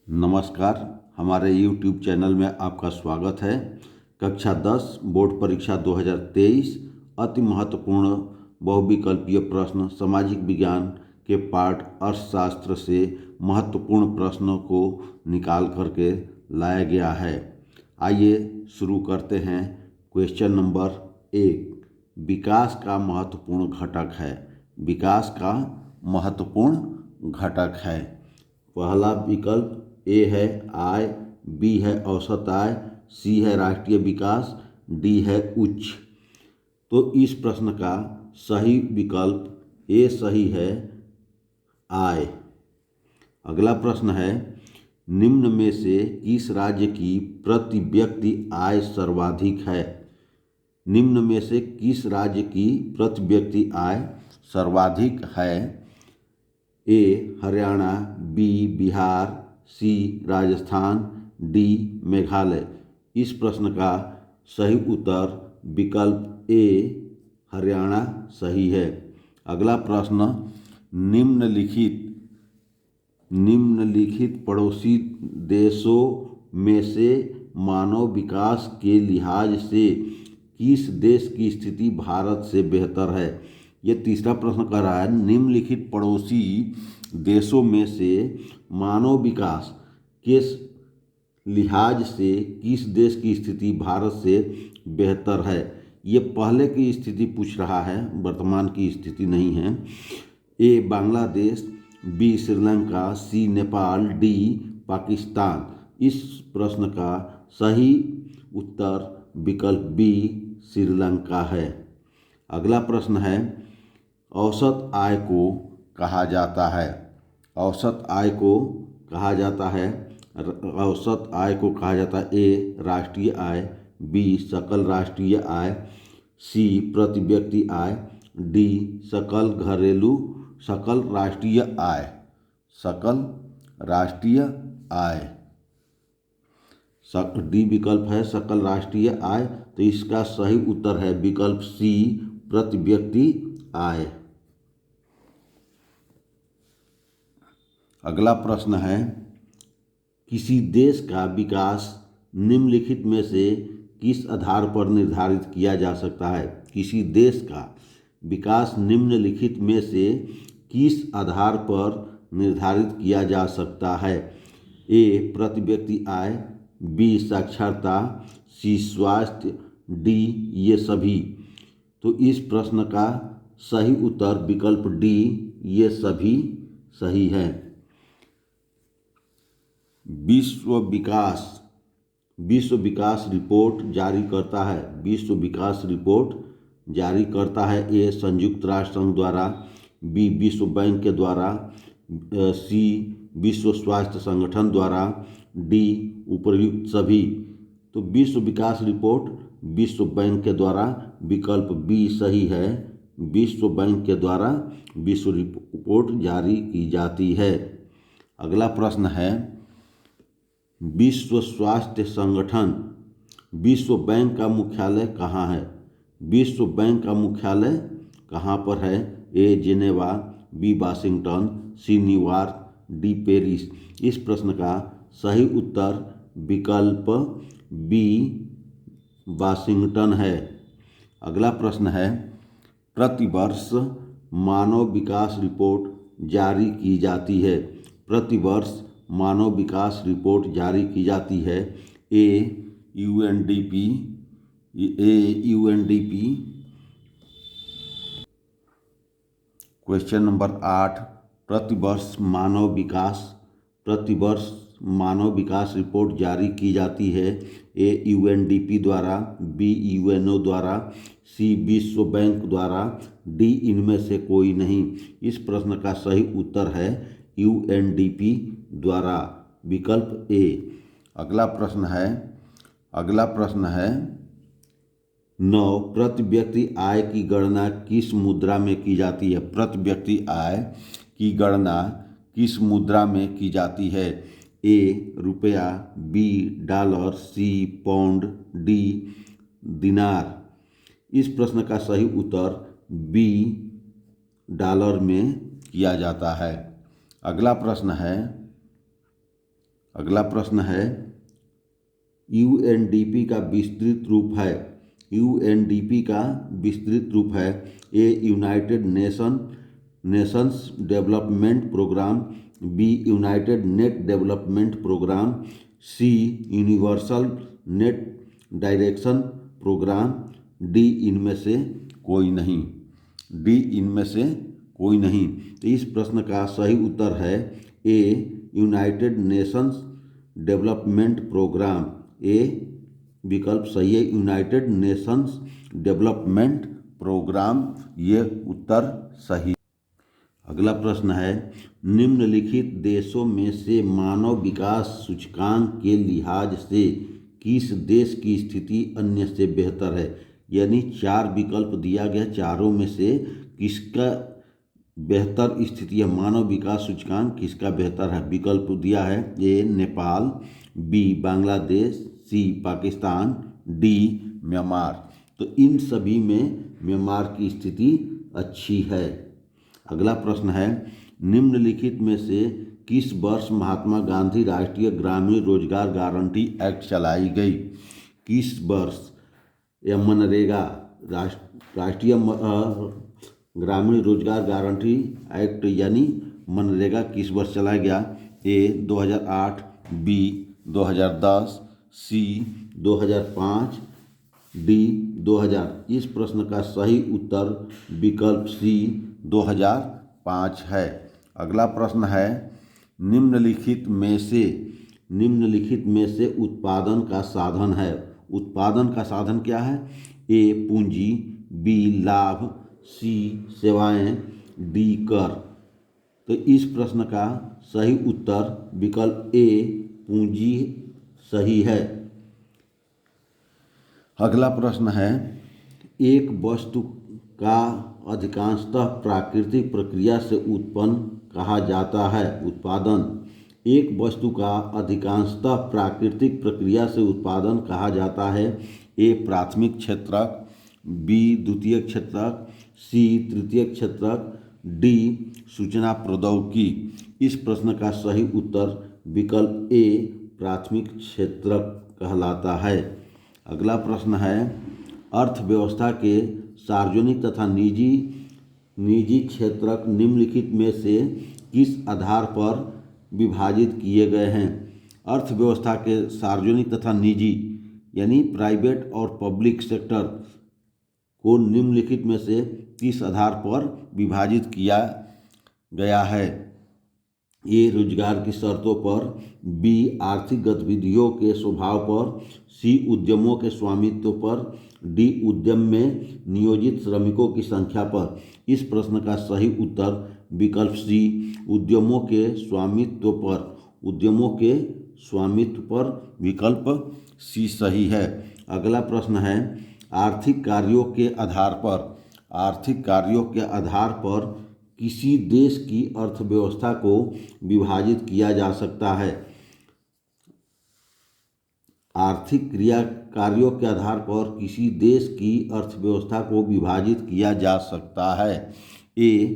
नमस्कार, हमारे YouTube channel में आपका स्वागत है। कक्षा 10 बोर्ड परीक्षा 2023 अति महत्वपूर्ण बहुविकल्पीय प्रश्न सामाजिक विज्ञान के पाठ अर्थशास्त्र से महत्वपूर्ण प्रश्नों को निकाल करके लाया गया है। आइए शुरू करते हैं। क्वेश्चन नंबर 1, विकास का महत्वपूर्ण घटक है। विकास का महत्वपूर्ण घटक है। पहला विकल्प ए है आय, बी है औसत आय, सी है राष्ट्रीय विकास, डी है उच्च। तो इस प्रश्न का सही विकल्प ए सही है, आय। अगला प्रश्न है, निम्न में से किस राज्य की प्रति व्यक्ति आय सर्वाधिक है। निम्न में से किस राज्य की प्रति व्यक्ति आय सर्वाधिक है। ए हरियाणा, बी बिहार, सी राजस्थान, डी मेघालय। इस प्रश्न का सही उत्तर विकल्प ए हरियाणा सही है। अगला प्रश्न, निम्नलिखित पड़ोसी देशों में से मानव विकास के लिहाज से किस देश की स्थिति भारत से बेहतर है। ये तीसरा प्रश्न कर रहा है, निम्नलिखित पड़ोसी देशों में से मानव विकास के लिहाज से किस देश की स्थिति भारत से बेहतर है। ये पहले की स्थिति पूछ रहा है, वर्तमान की स्थिति नहीं है। ए बांग्लादेश, बी श्रीलंका, सी नेपाल, डी पाकिस्तान। इस प्रश्न का सही उत्तर विकल्प बी श्रीलंका है। अगला प्रश्न है, औसत आय को कहा जाता है। औसत आय को कहा जाता है। औसत आय को कहा जाता है ए राष्ट्रीय आय, बी सकल राष्ट्रीय आय, सी प्रति व्यक्ति आय, डी सकल राष्ट्रीय आय। सकल राष्ट्रीय आय डी विकल्प है सकल राष्ट्रीय आय। तो इसका सही उत्तर है विकल्प सी प्रति व्यक्ति आय। अगला प्रश्न है, किसी देश का विकास निम्नलिखित में से किस आधार पर निर्धारित किया जा सकता है। किसी देश का विकास निम्नलिखित में से किस आधार पर निर्धारित किया जा सकता है। ए प्रति व्यक्ति आय, बी साक्षरता, सी स्वास्थ्य, डी ये सभी। तो इस प्रश्न का सही उत्तर विकल्प डी ये सभी सही है। विश्व विकास रिपोर्ट जारी करता है। विश्व विकास रिपोर्ट जारी करता है ए संयुक्त राष्ट्र संघ द्वारा, बी विश्व बैंक के द्वारा, सी विश्व स्वास्थ्य संगठन द्वारा, डी उपर्युक्त सभी। तो विश्व विकास रिपोर्ट विश्व बैंक के द्वारा विकल्प बी सही है। विश्व बैंक के द्वारा विश्व रिपोर्ट जारी की जाती है। अगला प्रश्न है, विश्व स्वास्थ्य संगठन विश्व बैंक का मुख्यालय कहाँ है। विश्व बैंक का मुख्यालय कहाँ पर है। A Geneva, b Washington, c New York, d Paris. इस प्रश्न का सही उत्तर विकल्प बी वाशिंगटन है। अगला प्रश्न है, प्रतिवर्ष मानव विकास रिपोर्ट जारी की जाती है। प्रतिवर्ष मानव विकास रिपोर्ट जारी की जाती है। ए यूएनडीपी। क्वेश्चन नंबर 8, प्रतिवर्ष मानव विकास रिपोर्ट जारी की जाती है। ए यूएनडीपी द्वारा, बी यूएनओ द्वारा, सी विश्व बैंक द्वारा, डी इनमें से कोई नहीं। इस प्रश्न का सही उत्तर है यूएनडीपी द्वारा, विकल्प ए। अगला प्रश्न है 9, प्रति व्यक्ति आय की गणना किस मुद्रा में की जाती है। प्रति व्यक्ति आय की गणना किस मुद्रा में की जाती है। ए रुपया, बी डॉलर, सी पाउंड, डी दिनार। इस प्रश्न का सही उत्तर बी डॉलर में किया जाता है। अगला अगला प्रश्न है, यूएनडीपी का विस्तृत रूप है। यूएनडीपी का विस्तृत रूप है a United Nations Development Programme, b United net development programme, c universal net direction programme, d इनमें से कोई नहीं। डी इनमें से कोई नहीं। तो इस प्रश्न का सही उत्तर है a United Nations Development programme. ए विकल्प सही है, यूनाइटेड नेशंस डेवलपमेंट प्रोग्राम, ये उत्तर सही। अगला प्रश्न है, निम्नलिखित देशों में से मानव विकास सूचकांक के लिहाज से किस देश की स्थिति अन्य से बेहतर है। यानी 4 विकल्प दिया गया, चारों में से किसका बेहतर स्थिति है, मानव विकास सूचकांक किसका बेहतर है। विकल्प दिया है ए नेपाल, बी बांग्लादेश, सी पाकिस्तान, डी म्यांमार। तो इन सभी में म्यांमार की स्थिति अच्छी है। अगला प्रश्न है, निम्नलिखित में से किस वर्ष महात्मा गांधी राष्ट्रीय ग्रामीण रोजगार गारंटी एक्ट चलाई गई। किस वर्ष या मनरेगा राष्ट्रीय ग्रामीण रोजगार गारंटी एक्ट यानी मनरेगा किस वर्ष चलाया गया। ए 2008, बी 2010, सी 2005, डी 2000। इस प्रश्न का सही उत्तर विकल्प सी 2005 है। अगला प्रश्न है, निम्नलिखित में से उत्पादन का साधन है। उत्पादन का साधन क्या है। ए पूंजी, बी लाभ, सी सेवाएं, डी कर। तो इस प्रश्न का सही उत्तर विकल्प ए पूंजी सही है। अगला प्रश्न है, एक वस्तु का अधिकांशतः प्राकृतिक प्रक्रिया से उत्पन्न कहा जाता है। उत्पादन। एक वस्तु का अधिकांशतः प्राकृतिक प्रक्रिया से उत्पादन कहा जाता है। ए प्राथमिक क्षेत्रक, बी द्वितीय क्षेत्रक, सी तृतीय क्षेत्रक, डी सूचना प्रौद्योगिकी। इस प्रश्न का सही उत्तर विकल्प ए प्राथमिक क्षेत्रक कहलाता है। अगला प्रश्न है, अर्थव्यवस्था के सार्वजनिक तथा निजी क्षेत्रक निम्नलिखित में से किस आधार पर विभाजित किए गए हैं। अर्थव्यवस्था के सार्वजनिक तथा निजी यानी प्राइवेट और पब्लिक सेक्टर को निम्नलिखित में से किस आधार पर विभाजित किया गया है। ए रोजगार की शर्तों पर, बी आर्थिक गतिविधियों के स्वभाव पर, सी उद्यमों के स्वामित्व पर, डी उद्यम में नियोजित श्रमिकों की संख्या पर। इस प्रश्न का सही उत्तर विकल्प सी उद्यमों के स्वामित्व पर। उद्यमों के स्वामित्व पर विकल्प सी सही है। अगला प्रश्न है, आर्थिक कार्यों के आधार पर किसी देश की अर्थव्यवस्था को विभाजित किया जा सकता है। आर्थिक कार्यों के आधार पर किसी देश की अर्थव्यवस्था को विभाजित किया जा सकता है। ए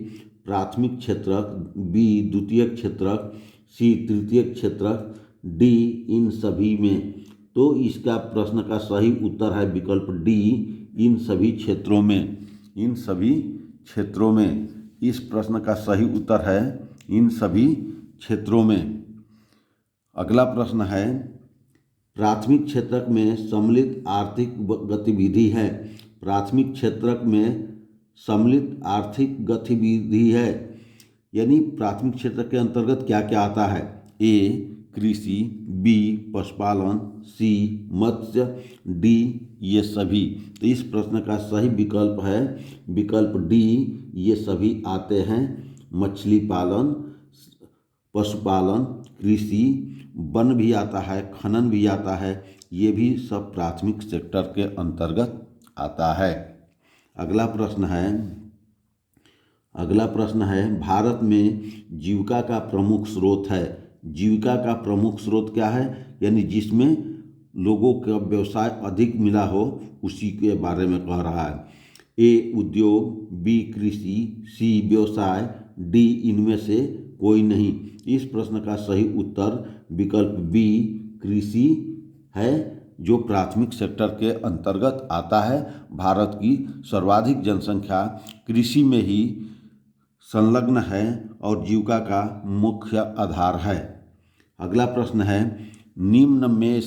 प्राथमिक क्षेत्रक, बी द्वितीय क्षेत्रक, सी तृतीय क्षेत्रक, डी इन सभी में। तो इसका प्रश्न का सही उत्तर है विकल्प डी इन सभी क्षेत्रों में। इन सभी क्षेत्रों में। इस प्रश्न का सही उत्तर है इन सभी क्षेत्रों में। अगला प्रश्न है, प्राथमिक क्षेत्रक में सम्मिलित आर्थिक गतिविधि है। प्राथमिक क्षेत्रक में सम्मिलित आर्थिक गतिविधि है यानी प्राथमिक क्षेत्र के अंतर्गत क्या क्या आता है। ए कृषि, बी पशुपालन, सी मत्स्य, डी ये सभी। तो इस प्रश्न का सही विकल्प है विकल्प डी ये सभी आते हैं। मछली पालन, पशुपालन, कृषि, वन भी आता है, खनन भी आता है, ये भी सब प्राथमिक सेक्टर के अंतर्गत आता है। अगला प्रश्न है, भारत में जीविका का प्रमुख स्रोत है। जीविका का प्रमुख स्रोत क्या है यानी जिसमें लोगों का व्यवसाय अधिक मिला हो उसी के बारे में कह रहा है। ए उद्योग, बी कृषि, सी व्यवसाय, डी इनमें से कोई नहीं। इस प्रश्न का सही उत्तर विकल्प बी कृषि है, जो प्राथमिक सेक्टर के अंतर्गत आता है। भारत की सर्वाधिक जनसंख्या कृषि में ही संलग्न है और जीविका का मुख्य आधार है। अगला प्रश्न है, निम्न में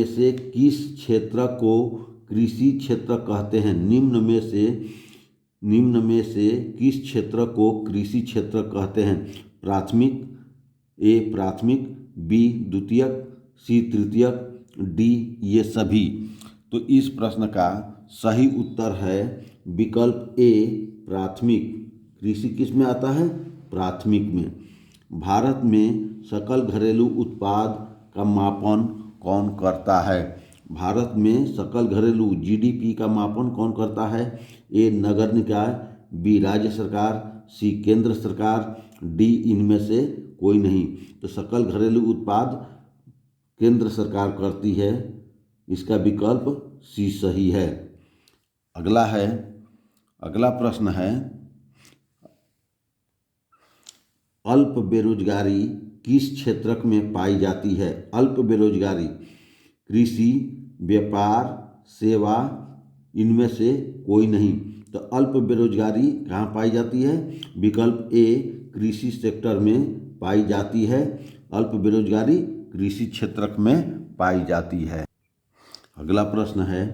से किस क्षेत्र को कृषि क्षेत्र कहते हैं? निम्न में से किस क्षेत्र को कृषि क्षेत्र कहते हैं? प्राथमिक, ए प्राथमिक, बी द्वितीयक, सी तृतीयक, डी ये सभी। तो इस प्रश्न का सही उत्तर है विकल्प ए प्राथमिक। कृषि किस में आता है? प्राथमिक में। भारत में सकल घरेलू उत्पाद का मापन कौन करता है? भारत में सकल घरेलू जीडीपी का मापन कौन करता है? ए नगर निकाय, बी राज्य सरकार, सी केंद्र सरकार, डी इनमें से कोई नहीं। तो सकल घरेलू उत्पाद केंद्र सरकार करती है, इसका विकल्प सी सही है। अगला प्रश्न है, अल्प बेरोजगारी किस क्षेत्र में पाई जाती है? अल्प बेरोजगारी कृषि, व्यापार, सेवा, इनमें से कोई नहीं। तो अल्प बेरोजगारी कहाँ पाई जाती है? विकल्प ए कृषि सेक्टर में पाई जाती है। अल्प बेरोजगारी कृषि क्षेत्र में पाई जाती है। अगला प्रश्न है,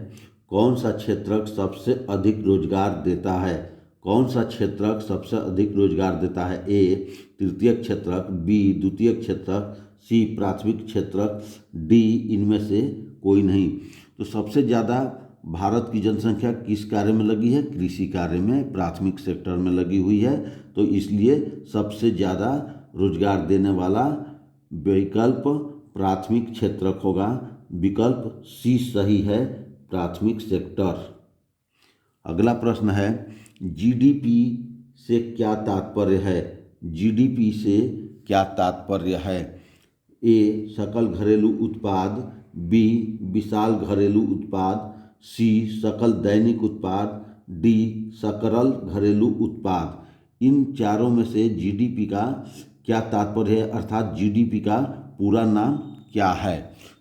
कौन सा क्षेत्र सबसे अधिक रोजगार देता है? कौन सा क्षेत्र सबसे अधिक रोजगार देता है? ए तृतीयक क्षेत्रक, बी द्वितीयक क्षेत्रक, सी प्राथमिक क्षेत्रक, डी इनमें से कोई नहीं। तो सबसे ज़्यादा भारत की जनसंख्या किस कार्य में लगी है? कृषि कार्य में, प्राथमिक सेक्टर में लगी हुई है। तो इसलिए सबसे ज़्यादा रोजगार देने वाला विकल्प प्राथमिक क्षेत्रक होगा। विकल्प सी सही है, प्राथमिक सेक्टर। अगला प्रश्न है, जीडीपी से क्या तात्पर्य है? जीडीपी से क्या तात्पर्य है? ए सकल घरेलू उत्पाद, बी विशाल घरेलू उत्पाद, सी सकल दैनिक उत्पाद, डी सकल घरेलू उत्पाद। इन चारों में से जीडीपी का क्या तात्पर्य है, अर्थात जीडीपी का पूरा नाम क्या है?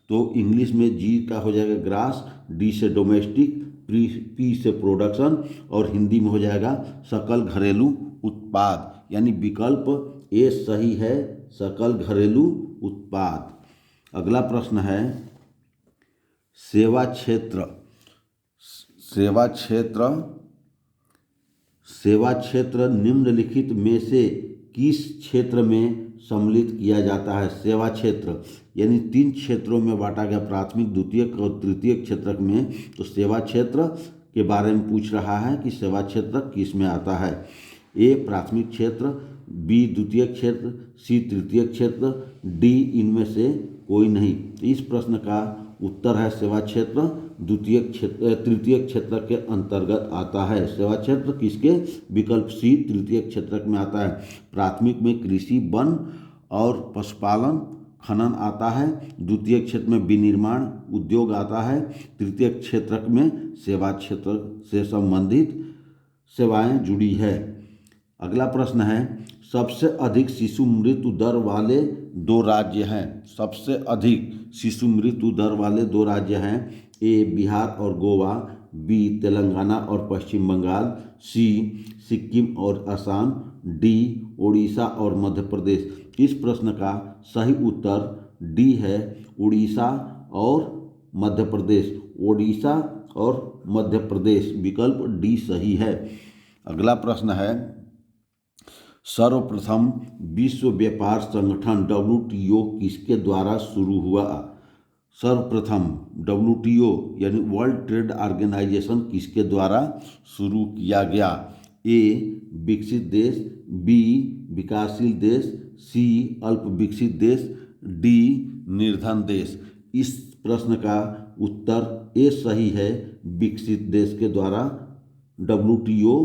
तो इंग्लिश में जी का हो जाएगा ग्रास, डी से डोमेस्टिक, पी से प्रोडक्शन और हिंदी में हो जाएगा सकल घरेलू उत्पाद। यानी विकल्प ए सही है, सकल घरेलू उत्पाद। अगला प्रश्न है, सेवा क्षेत्र निम्नलिखित में से किस क्षेत्र में सम्मिलित किया जाता है? सेवा क्षेत्र यानी 3 क्षेत्रों में बांटा गया, प्राथमिक, द्वितीयक और तृतीयक क्षेत्र में। तो सेवा क्षेत्र के बारे में पूछ रहा है कि सेवा क्षेत्र किस में आता है? ए प्राथमिक क्षेत्र, बी द्वितीयक क्षेत्र, सी तृतीयक क्षेत्र, डी इनमें से कोई नहीं। इस प्रश्न का उत्तर है सेवा क्षेत्र तृतीयक क्षेत्र के अंतर्गत आता है। सेवा क्षेत्र किसके? विकल्प सी तृतीयक क्षेत्र में आता है। प्राथमिक में कृषि, वन और पशुपालन, खनन आता है। द्वितीय क्षेत्र में विनिर्माण उद्योग आता है। तृतीय क्षेत्र में सेवा क्षेत्र से संबंधित सेवाएं जुड़ी है। अगला प्रश्न है, सबसे अधिक शिशु मृत्यु दर वाले 2 राज्य हैं। सबसे अधिक शिशु मृत्यु दर वाले 2 राज्य हैं। ए बिहार और गोवा, बी तेलंगाना और पश्चिम बंगाल, सी सिक्किम और असम, डी उड़ीसा और मध्य प्रदेश। इस प्रश्न का सही उत्तर डी है, उड़ीसा और मध्य प्रदेश। उड़ीसा और मध्य प्रदेश, विकल्प डी सही है। अगला प्रश्न है, सर्वप्रथम विश्व व्यापार संगठन WTO किसके द्वारा शुरू हुआ? सर्वप्रथम WTO यानी वर्ल्ड ट्रेड ऑर्गेनाइजेशन किसके द्वारा शुरू किया गया? ए विकसित देश, बी विकासशील देश, सी अल्प विकसित देश, डी निर्धन देश। इस प्रश्न का उत्तर ए सही है, विकसित देश के द्वारा WTO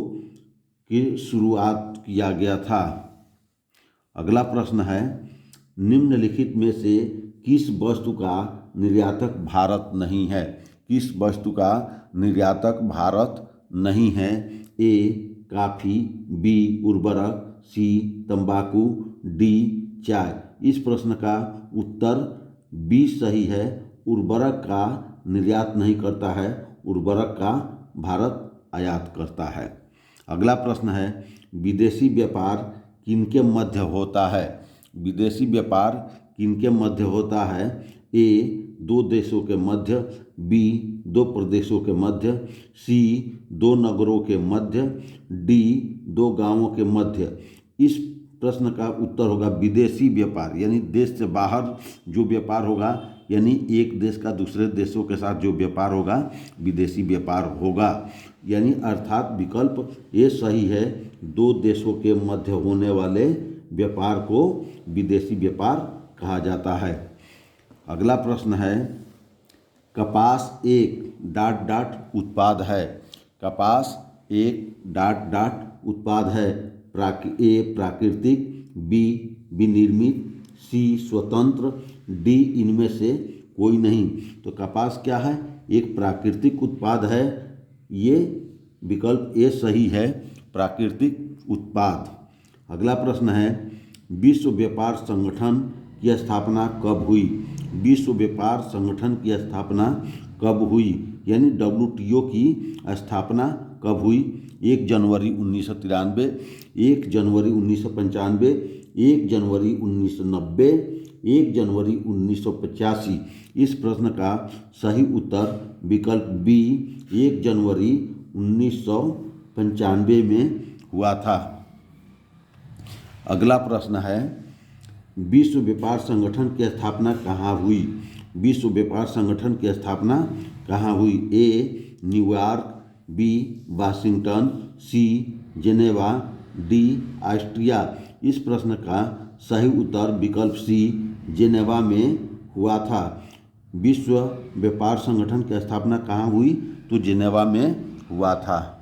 की शुरुआत किया गया था। अगला प्रश्न है, निम्नलिखित में से किस वस्तु का निर्यातक भारत नहीं है? किस वस्तु का निर्यातक भारत नहीं है? ए काफ़ी, बी उर्वरक, सी तंबाकू, डी चाय। इस प्रश्न का उत्तर बी सही है। उर्वरक का निर्यात नहीं करता है, उर्वरक का भारत आयात करता है। अगला प्रश्न है, विदेशी व्यापार किनके मध्य होता है? विदेशी व्यापार किनके मध्य होता है? ए दो देशों के मध्य, बी दो प्रदेशों के मध्य, सी दो नगरों के मध्य, डी दो गांवों के मध्य। इस प्रश्न का उत्तर होगा विदेशी व्यापार, यानी देश से बाहर जो व्यापार होगा, यानी एक देश का दूसरे देशों के साथ जो व्यापार होगा विदेशी व्यापार होगा। यानी अर्थात विकल्प ये सही है, दो देशों के मध्य होने वाले व्यापार को विदेशी व्यापार कहा जाता है। अगला प्रश्न है, कपास एक डॉट डॉट उत्पाद है। कपास एक डॉट डॉट उत्पाद है। ए प्राकृतिक, बी विनिर्मित, सी स्वतंत्र, डी इनमें से कोई नहीं। तो कपास क्या है? एक प्राकृतिक उत्पाद है। ये विकल्प ए सही है, प्राकृतिक उत्पाद। अगला प्रश्न है, विश्व व्यापार संगठन की स्थापना कब हुई? विश्व व्यापार संगठन की स्थापना कब हुई? यानी WTO की स्थापना कब हुई? 1 जनवरी 1993, 1 जनवरी 1995, 1 जनवरी 1990, 1 जनवरी 1985। इस प्रश्न का सही उत्तर विकल्प बी 1 जनवरी 1995 में हुआ था। अगला प्रश्न है, विश्व व्यापार संगठन की स्थापना कहाँ हुई? विश्व व्यापार संगठन की स्थापना कहाँ हुई? A New York, b Washington, c Geneva, d Austria. इस प्रश्न का सही उत्तर विकल्प सी जेनेवा में हुआ था। विश्व व्यापार संगठन की स्थापना कहाँ हुई? तो जेनेवा में हुआ था।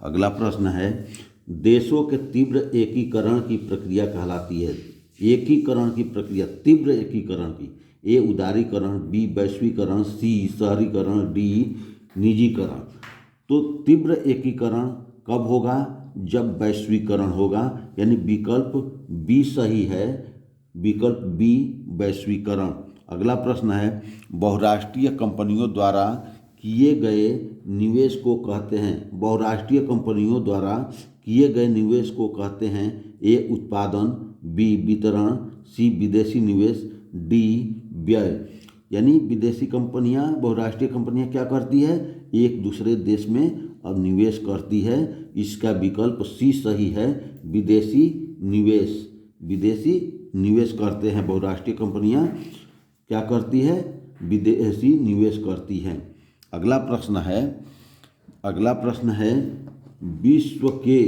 अगला प्रश्न है, देशों के तीव्र एकीकरण की प्रक्रिया कहलाती है। एकीकरण की प्रक्रिया, तीव्र एकीकरण की। ए उदारीकरण, बी वैश्वीकरण, सी शहरीकरण, डी निजीकरण। तो तीव्र एकीकरण कब होगा? जब वैश्वीकरण होगा, यानी विकल्प बी सही है, विकल्प बी वैश्वीकरण। अगला प्रश्न है, बहुराष्ट्रीय कंपनियों द्वारा किए गए निवेश को कहते हैं। बहुराष्ट्रीय कंपनियों द्वारा किए गए निवेश को कहते हैं। ए उत्पादन, बी वितरण, सी विदेशी निवेश, डी व्यय। यानी विदेशी कंपनियां, बहुराष्ट्रीय कंपनियां क्या करती है? एक दूसरे देश में अब निवेश करती है। इसका विकल्प सी सही है, विदेशी निवेश। विदेशी निवेश करते हैं बहुराष्ट्रीय कंपनियां, क्या करती है? विदेशी निवेश करती हैं। अगला प्रश्न है, विश्व के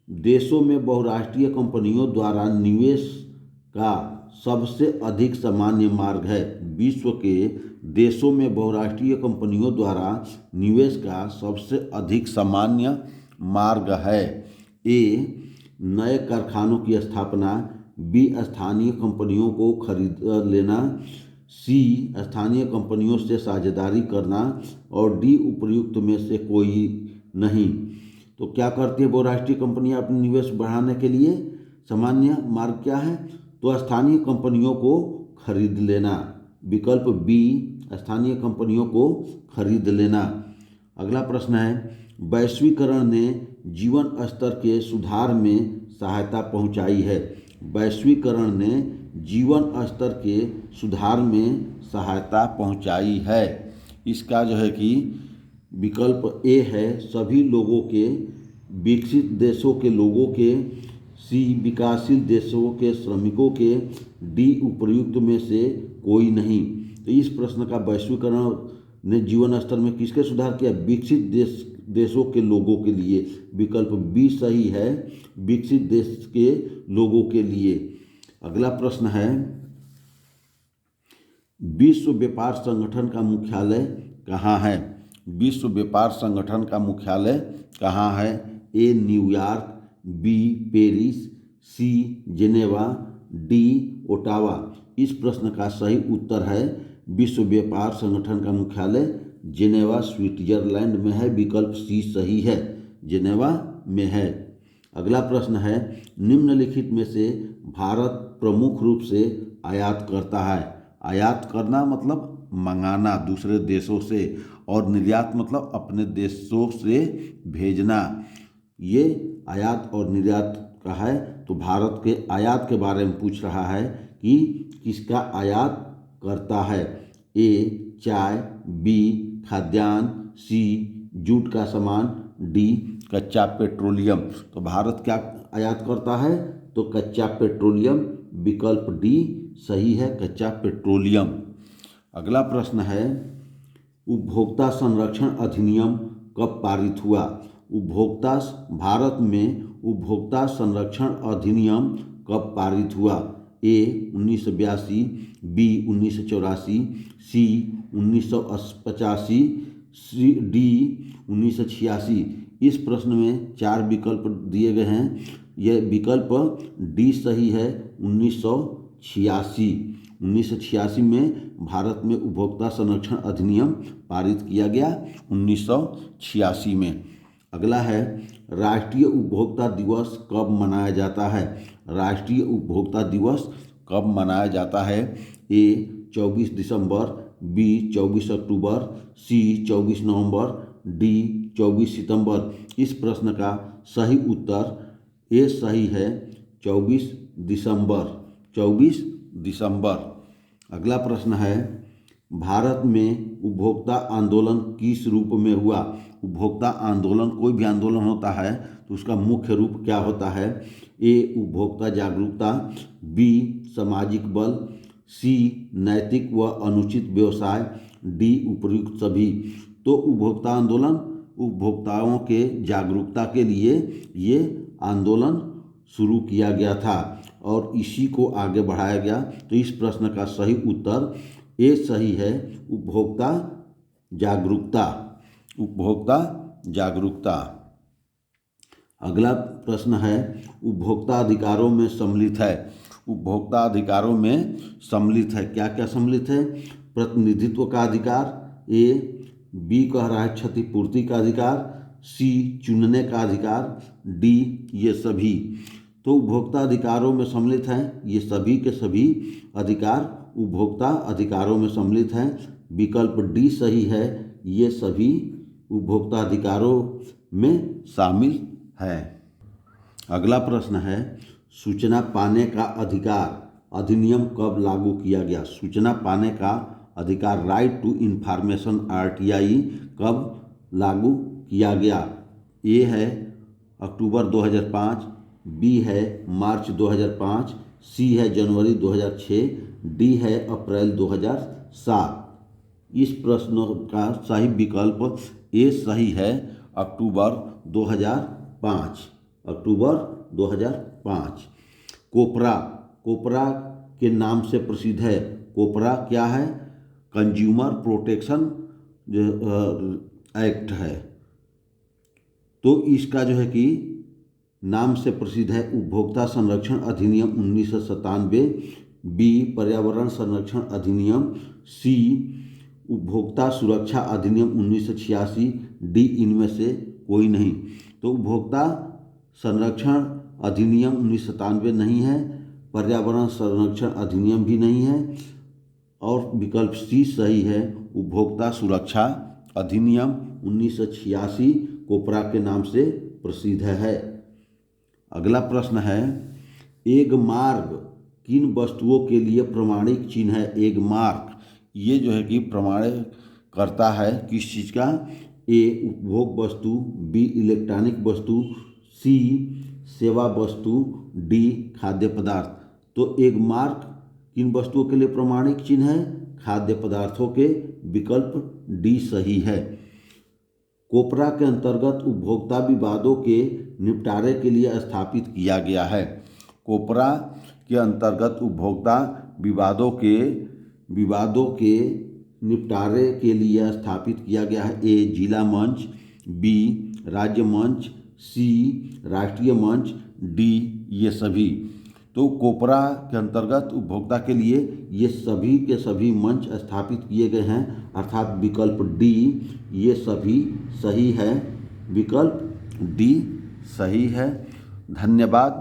देशों में बहुराष्ट्रीय कंपनियों द्वारा निवेश का सबसे अधिक सामान्य मार्ग है। विश्व के देशों में बहुराष्ट्रीय कंपनियों द्वारा निवेश का सबसे अधिक सामान्य मार्ग है। ए नए कारखानों की स्थापना, बी स्थानीय कंपनियों को खरीद लेना, सी स्थानीय कंपनियों से साझेदारी करना, और डी उपर्युक्त में से कोई नहीं। तो क्या करती है बहुराष्ट्रीय कंपनियां अपने निवेश बढ़ाने के लिए? सामान्य मार्ग क्या है? तो स्थानीय कंपनियों को खरीद लेना, विकल्प बी स्थानीय कंपनियों को खरीद लेना। अगला प्रश्न है, वैश्वीकरण ने जीवन स्तर के सुधार में सहायता पहुंचाई है। वैश्वीकरण ने जीवन स्तर के सुधार में सहायता पहुंचाई है। इसका जो है कि विकल्प ए है, सभी लोगों के, विकसित देशों के लोगों के, सी विकासशील देशों के श्रमिकों के, डी उपर्युक्त में से कोई नहीं। तो इस प्रश्न का वैश्वीकरण ने जीवन स्तर में किसके सुधार किया? विकसित देशों के लोगों के लिए। विकल्प बी सही है, विकसित देश के लोगों के लिए। अगला प्रश्न है, विश्व व्यापार संगठन का मुख्यालय कहाँ है? विश्व व्यापार संगठन का मुख्यालय कहाँ है? A New York, b Paris, c Geneva, d Ottawa. इस प्रश्न का सही उत्तर है, विश्व व्यापार संगठन का मुख्यालय जेनेवा स्विट्जरलैंड में है। विकल्प सी सही है, जेनेवा में है। अगला प्रश्न है, निम्नलिखित में से भारत प्रमुख रूप से आयात करता है। आयात करना मतलब मंगाना दूसरे देशों से, और निर्यात मतलब अपने देशों से भेजना। ये आयात और निर्यात का है। तो भारत के आयात के बारे में पूछ रहा है कि किसका आयात करता है। ए चाय, बी खाद्यान्न, सी जूट का सामान, डी कच्चा पेट्रोलियम। तो भारत क्या आयात करता है? तो कच्चा पेट्रोलियम। विकल्प डी सही है, कच्चा पेट्रोलियम। अगला प्रश्न है, उपभोक्ता संरक्षण अधिनियम कब पारित हुआ? भारत में उपभोक्ता संरक्षण अधिनियम कब पारित हुआ? ए 1982, बी 1984, सी 1985, डी 1986। इस प्रश्न में 4 विकल्प दिए गए हैं। यह विकल्प डी सही है, 1986। 1986 में भारत में उपभोक्ता संरक्षण अधिनियम पारित किया गया, 1986 में। अगला है, राष्ट्रीय उपभोक्ता दिवस कब मनाया जाता है? राष्ट्रीय उपभोक्ता दिवस कब मनाया जाता है? ए 24 दिसंबर, बी 24 अक्टूबर, सी 24 नवंबर, डी 24 सितंबर। इस प्रश्न का सही उत्तर ए सही है, 24 दिसंबर। 24 दिसंबर। अगला प्रश्न है, भारत में उपभोक्ता आंदोलन किस रूप में हुआ? उपभोक्ता आंदोलन, कोई भी आंदोलन होता है तो उसका मुख्य रूप क्या होता है? ए उपभोक्ता जागरूकता, बी सामाजिक बल, सी नैतिक व अनुचित व्यवसाय, डी उपयुक्त सभी। तो उपभोक्ता आंदोलन उपभोक्ताओं के जागरूकता के लिए ये आंदोलन शुरू किया गया था और इसी को आगे बढ़ाया गया। तो इस प्रश्न का सही उत्तर ए सही है, उपभोक्ता जागरूकता। उपभोक्ता जागरूकता। अगला प्रश्न है, उपभोक्ता अधिकारों में सम्मिलित है। उपभोक्ता अधिकारों में सम्मिलित है, क्या क्या सम्मिलित है? प्रतिनिधित्व का अधिकार, ए बी कह रहा है क्षतिपूर्ति का अधिकार, सी चुनने का अधिकार, डी ये सभी। तो उपभोक्ता अधिकारों में सम्मिलित हैं ये सभी के सभी अधिकार उपभोक्ता अधिकारों में सम्मिलित हैं। विकल्प डी सही है, ये सभी उपभोक्ता अधिकारों में शामिल है। अगला प्रश्न है, सूचना पाने का अधिकार अधिनियम कब लागू किया गया? सूचना पाने का अधिकार, राइट टू इंफॉर्मेशन, आरटीआई कब लागू किया गया? ए है अक्टूबर 2005, बी है मार्च 2005, सी है जनवरी 2006, डी है अप्रैल 2007। इस प्रश्न का सही विकल्प ए सही है, अक्टूबर 2005। अक्टूबर 2005। कोपरा के नाम से प्रसिद्ध है। कोपरा क्या है? कंज्यूमर प्रोटेक्शन एक्ट है। तो इसका जो है कि नाम से प्रसिद्ध है उपभोक्ता संरक्षण अधिनियम 1997, बी पर्यावरण संरक्षण अधिनियम, सी उपभोक्ता सुरक्षा अधिनियम 1986, डी इनमें से कोई नहीं। तो उपभोक्ता संरक्षण अधिनियम 1997 नहीं है, पर्यावरण संरक्षण अधिनियम भी नहीं है, और विकल्प सी सही है, उपभोक्ता सुरक्षा अधिनियम 1986 कोपरा के नाम से प्रसिद्ध है। अगला प्रश्न है, एगमार्क किन वस्तुओं के लिए प्रमाणिक चिन्ह है? एगमार्क ये जो है कि प्रमाणित करता है किस चीज़ का? ए उपभोग वस्तु, बी इलेक्ट्रॉनिक वस्तु, सी सेवा वस्तु, डी खाद्य पदार्थ। तो एगमार्क किन वस्तुओं के लिए प्रमाणिक चिन्ह है? खाद्य पदार्थों के। विकल्प डी सही है। कोपरा के अंतर्गत उपभोक्ता विवादों के निपटारे के लिए स्थापित किया गया है। कोपरा के अंतर्गत उपभोक्ता विवादों के निपटारे के लिए स्थापित किया गया है। ए जिला मंच, बी राज्य मंच, सी राष्ट्रीय मंच, डी ये सभी। तो कोपरा के अंतर्गत उपभोक्ता के लिए ये सभी के सभी मंच स्थापित किए गए हैं, अर्थात विकल्प डी ये सभी सही है। विकल्प डी सही है। धन्यवाद।